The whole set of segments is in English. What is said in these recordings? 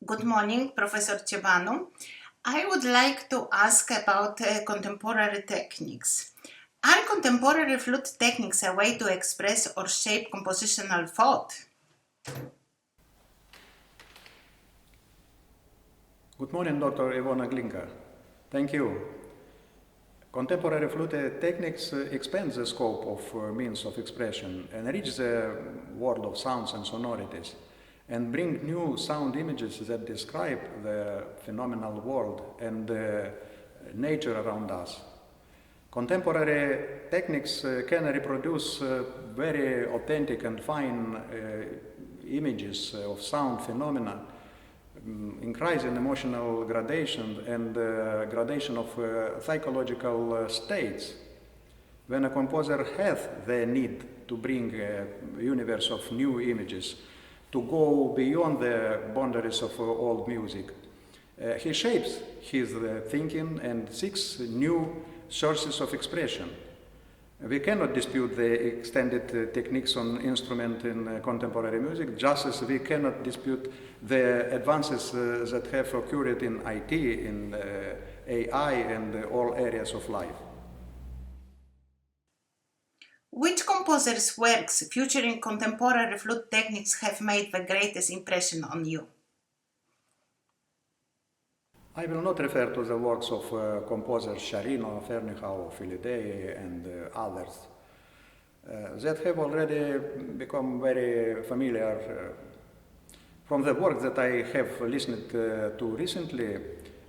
Good morning, Professor Ciobanu. I would like to ask about contemporary techniques. Are contemporary flute techniques a way to express or shape compositional thought? Good morning, Dr. Iwony Glinka. Thank you. Contemporary flute techniques expand the scope of means of expression, enrich the world of sounds and sonorities, and bring new sound images that describe the phenomenal world and the nature around us. Contemporary techniques can reproduce very authentic and fine images of sound phenomena, increasing emotional gradation and gradation of psychological states. When a composer has the need to bring a universe of new images, to go beyond the boundaries of old music, he shapes his thinking and seeks new sources of expression. We cannot dispute the extended techniques on instrument in contemporary music, just as we cannot dispute the advances that have occurred in IT, in AI, and all areas of life. Which composer's works featuring contemporary flute techniques have made the greatest impression on you? I will not refer to the works of composers Sciarrino, Fernichau, Filidei, and others that have already become very familiar from the work that I have listened to recently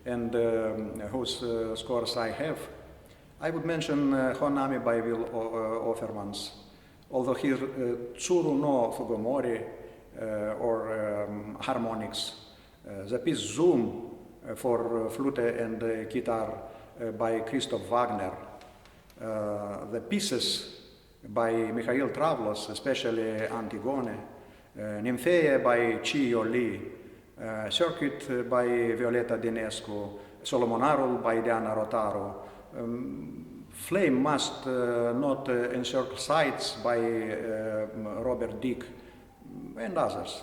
and whose scores I have. I would mention Honami by Will Offermans, although his Tsuru no Fugomori or harmonics, the piece Zoom for flute and guitar by Christoph Wagner, the pieces by Mikhail Travlos, especially Antigone, Nymphaea by Chiyo Lee, Circuit by Violeta Dinescu, Solomonarul by Diana Rotaro, Flame Must Not Encircle Sights by Robert Dick, and others.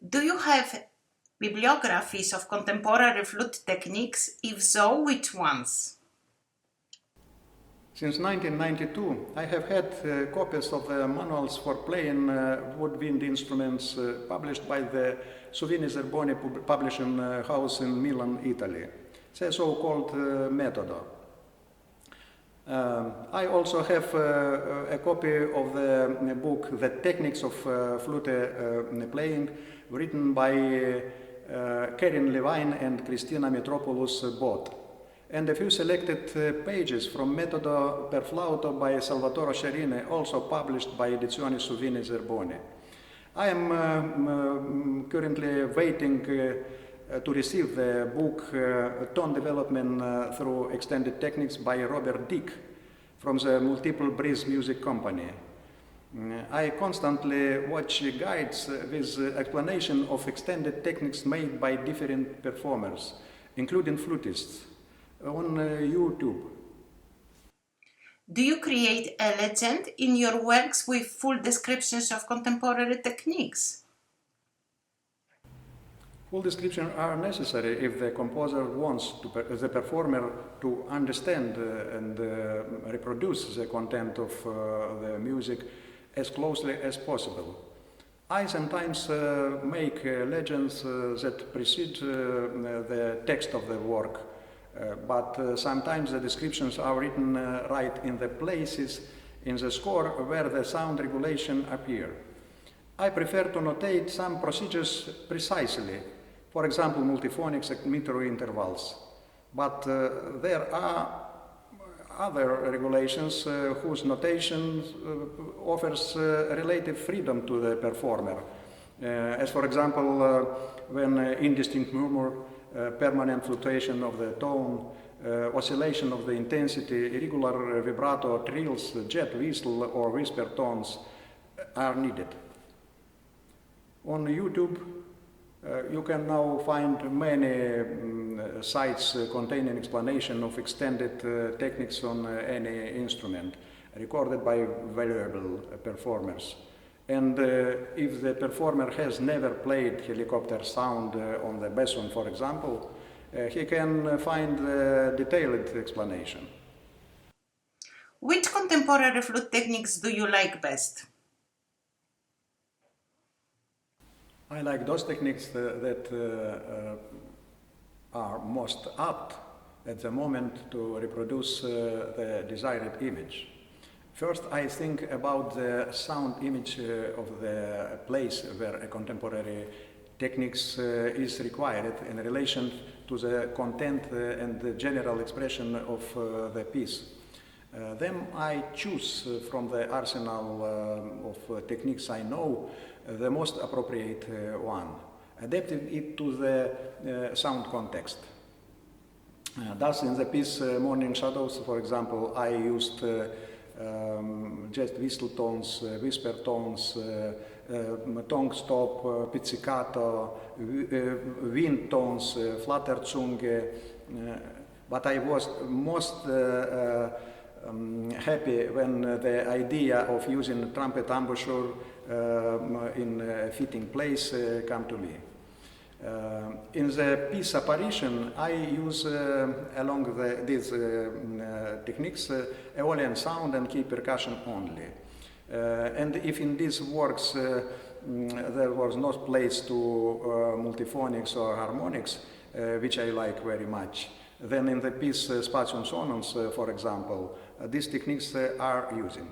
Do you have bibliographies of contemporary flute techniques? If so, which ones? Since 1992, I have had copies of the manuals for playing woodwind instruments published by the Suvini Zerboni publishing house in Milan, Italy, the so-called Metodo. I also have a copy of the book The Techniques of Flute Playing, written by Karin Levine and Christina Mitropoulos both, and a few selected pages from Metodo per flauto by Salvatore Sciarrino, also published by Edizioni Suvini Zerboni. I am currently waiting to receive the book Tone Development Through Extended Techniques by Robert Dick from the Multiple Breeze Music Company. I constantly watch guides with explanation of extended techniques made by different performers, including flutists, on YouTube. Do you create a legend in your works with full descriptions of contemporary techniques? Full descriptions are necessary if the composer wants the performer to understand and reproduce the content of the music as closely as possible. I sometimes make legends that precede the text of the work, but sometimes the descriptions are written right in the places in the score where the sound regulation appear. I prefer to notate some procedures precisely, for example, multiphonics and meter intervals, but there are other regulations whose notation offers relative freedom to the performer, as for example when indistinct murmur, permanent fluctuation of the tone, oscillation of the intensity, irregular vibrato, trills, jet whistle or whisper tones are needed. On YouTube you can now find many sites containing explanation of extended techniques on any instrument, recorded by valuable performers. And if the performer has never played helicopter sound on the bassoon, for example, he can find a detailed explanation. Which contemporary flute techniques do you like best? I like those techniques that are most apt at the moment to reproduce the desired image. First, I think about the sound image of the place where a contemporary techniques is required in relation to the content and the general expression of the piece. Then I choose from the arsenal of techniques I know the most appropriate one, adapting it to the sound context. Thus, in the piece Morning Shadows, for example, I used just whistle tones, whisper tones, tongue stop, pizzicato, wind tones, flatterzunge, but I was most happy when the idea of using trumpet embouchure in a fitting place came to me. In the piece apparition, I use along these techniques Aeolian sound and key percussion only. And if in these works there was no place to multiphonics or harmonics, which I like very much, then in the piece Spatium Sonans, for example, these techniques are using.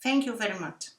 Thank you very much.